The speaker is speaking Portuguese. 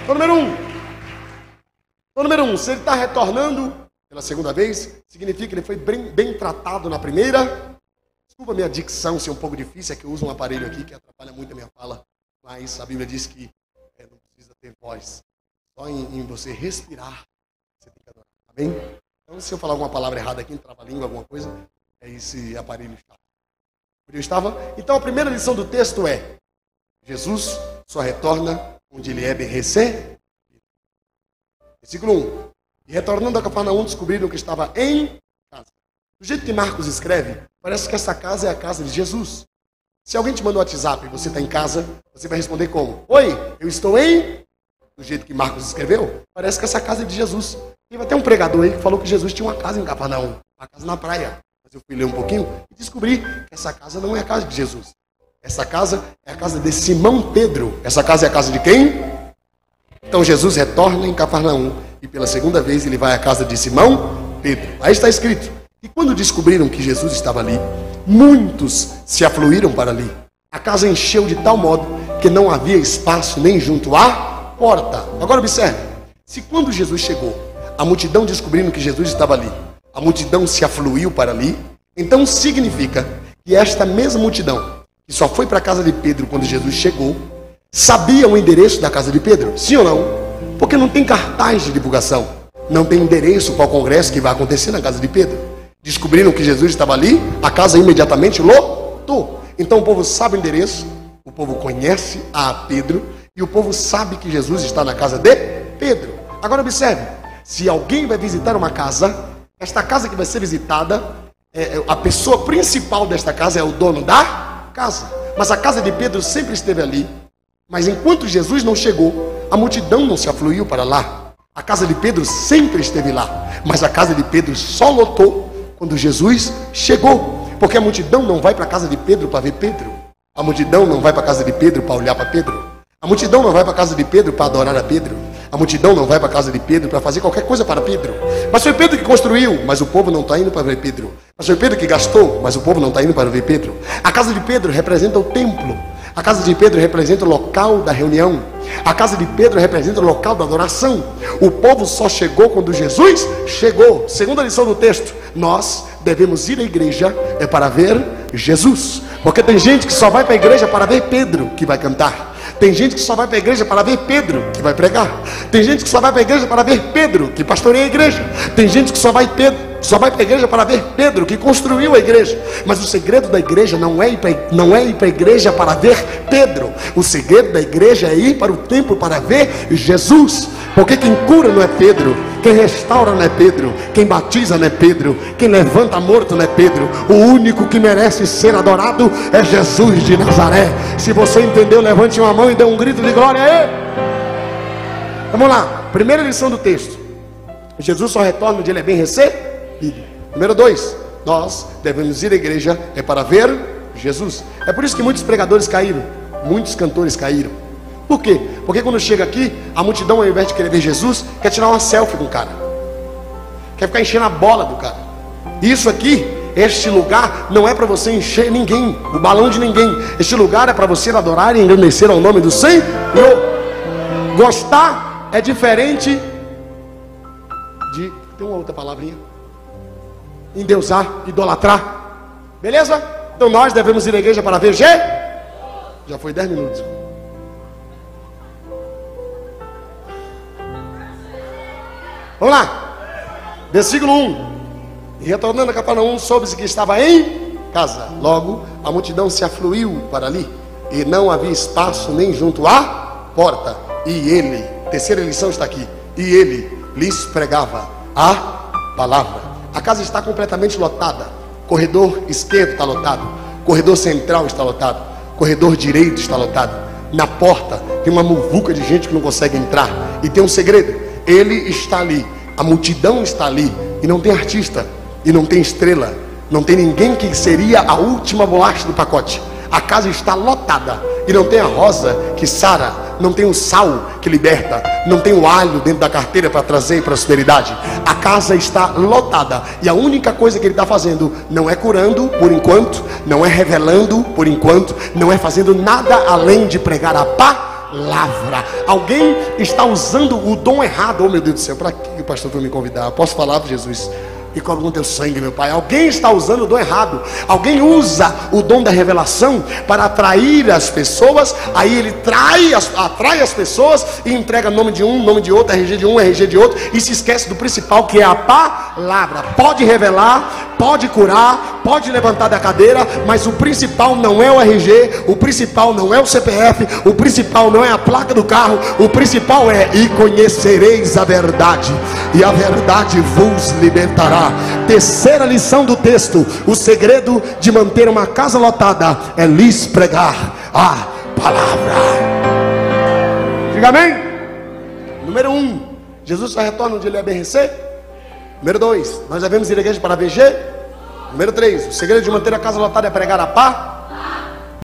Então, número um, se ele está retornando pela segunda vez, significa que ele foi bem tratado na primeira. Desculpa a minha dicção ser um pouco difícil, é que eu uso um aparelho aqui que atrapalha muito a minha fala, mas a Bíblia diz que não precisa ter voz. Só em você respirar, você tem que adorar. Amém? Então, se eu falar alguma palavra errada aqui, trava-língua, alguma coisa, é esse aparelho está. Onde eu estava? Então, a primeira lição do texto é: Jesus só retorna onde ele é bem recebido. Versículo 1. E retornando a Cafarnaum, descobriram que estava em casa. Do jeito que Marcos escreve, parece que essa casa é a casa de Jesus. Se alguém te mandou um WhatsApp e você está em casa, você vai responder como? Oi, eu estou em... Do jeito que Marcos escreveu, parece que essa casa é de Jesus. Teve até um pregador aí que falou que Jesus tinha uma casa em Cafarnaum, uma casa na praia. Mas eu fui ler um pouquinho e descobri que essa casa não é a casa de Jesus. Essa casa é a casa de Simão Pedro. Essa casa é a casa de quem? Então Jesus retorna em Cafarnaum e pela segunda vez ele vai à casa de Simão Pedro. Aí está escrito: e quando descobriram que Jesus estava ali, muitos se afluíram para ali. A casa encheu de tal modo que não havia espaço nem junto à porta. Agora observe, se quando Jesus chegou, a multidão descobrindo que Jesus estava ali, a multidão se afluiu para ali, então significa que esta mesma multidão, que só foi para a casa de Pedro quando Jesus chegou, sabia o endereço da casa de Pedro? Sim ou não? Porque não tem cartaz de divulgação, não tem endereço para o congresso que vai acontecer na casa de Pedro. Descobriram que Jesus estava ali, a casa imediatamente lotou. Então o povo sabe o endereço, o povo conhece a Pedro e o povo sabe que Jesus está na casa de Pedro. Agora observe, se alguém vai visitar uma casa, esta casa que vai ser visitada, a pessoa principal desta casa é o dono da casa. Mas a casa de Pedro sempre esteve ali. Mas enquanto Jesus não chegou, a multidão não se afluiu para lá. A casa de Pedro sempre esteve lá. Mas a casa de Pedro só lotou quando Jesus chegou. Porque a multidão não vai para a casa de Pedro para ver Pedro. A multidão não vai para a casa de Pedro para olhar para Pedro. A multidão não vai para a casa de Pedro para adorar a Pedro. A multidão não vai para a casa de Pedro para fazer qualquer coisa para Pedro. Mas foi Pedro que construiu, mas o povo não está indo para ver Pedro. Mas foi Pedro que gastou, mas o povo não está indo para ver Pedro. A casa de Pedro representa o templo. A casa de Pedro representa o local da reunião. A casa de Pedro representa o local da adoração. O povo só chegou quando Jesus chegou. Segunda lição do texto: nós devemos ir à igreja para ver Jesus. Porque tem gente que só vai para a igreja para ver Pedro que vai cantar. Tem gente que só vai para a igreja para ver Pedro que vai pregar. Tem gente que só vai para a igreja para ver Pedro que pastoreia a igreja. Tem gente que só vai para a igreja para ver Pedro que construiu a igreja. Mas o segredo da igreja não é ir para a igreja para ver Pedro. O segredo da igreja é ir para o templo para ver Jesus. Porque quem cura não é Pedro, quem restaura não é Pedro, quem batiza não é Pedro, quem levanta morto não é Pedro. O único que merece ser adorado é Jesus de Nazaré. Se você entendeu, levante uma mão e dê um grito de glória aí. Vamos lá, primeira lição do texto: Jesus só retorna onde ele é bem recebido. Número 2, nós devemos ir à igreja para ver Jesus. É por isso que muitos pregadores caíram, muitos cantores caíram. Por quê? Porque quando chega aqui, a multidão, ao invés de querer ver Jesus, quer tirar uma selfie do cara, quer ficar enchendo a bola do cara. Isso aqui, este lugar não é para você encher ninguém, o balão de ninguém. Este lugar é para você adorar e engrandecer ao nome do Senhor. Gostar é diferente de... Tem uma outra palavrinha: endeusar, idolatrar. Beleza? Então nós devemos ir à igreja para ver Já foi 10 minutos. Vamos lá, versículo 1. E retornando a Cafarnaum, soube-se que estava em casa. Logo, a multidão se afluiu para ali, e não havia espaço nem junto à porta. E ele, terceira lição está aqui, e ele lhes pregava a palavra. A casa está completamente lotada. Corredor esquerdo está lotado, corredor central está lotado, corredor direito está lotado. Na porta tem uma muvuca de gente que não consegue entrar. E tem um segredo: ele está ali, a multidão está ali, e não tem artista, e não tem estrela, não tem ninguém que seria a última bolacha do pacote. A casa está lotada, e não tem a rosa que sara, não tem o sal que liberta, não tem o alho dentro da carteira para trazer prosperidade. A casa está lotada, e a única coisa que ele está fazendo não é curando por enquanto, não é revelando por enquanto, não é fazendo nada além de pregar a palavra. palavra. Alguém está usando o dom errado. Oh meu Deus do céu, para que o pastor foi me convidar? Posso falar para Jesus? E cobre com teu sangue, meu Pai. Alguém está usando o dom errado. Alguém usa o dom da revelação para atrair as pessoas. Aí ele atrai as pessoas e entrega nome de um, nome de outro, RG de um, RG de outro, e se esquece do principal, que é a palavra. Pode revelar, pode curar, pode levantar da cadeira, mas o principal não é o RG, o principal não é o CPF, o principal não é a placa do carro, o principal é: e conhecereis a verdade, e a verdade vos libertará. Terceira lição do texto: o segredo de manter uma casa lotada é lhes pregar a palavra. Diga amém. Número 1, Jesus só retorna onde ele é BRC. Número 2, nós devemos ir à igreja para VG. Número 3, o segredo de manter a casa lotada é pregar a palavra.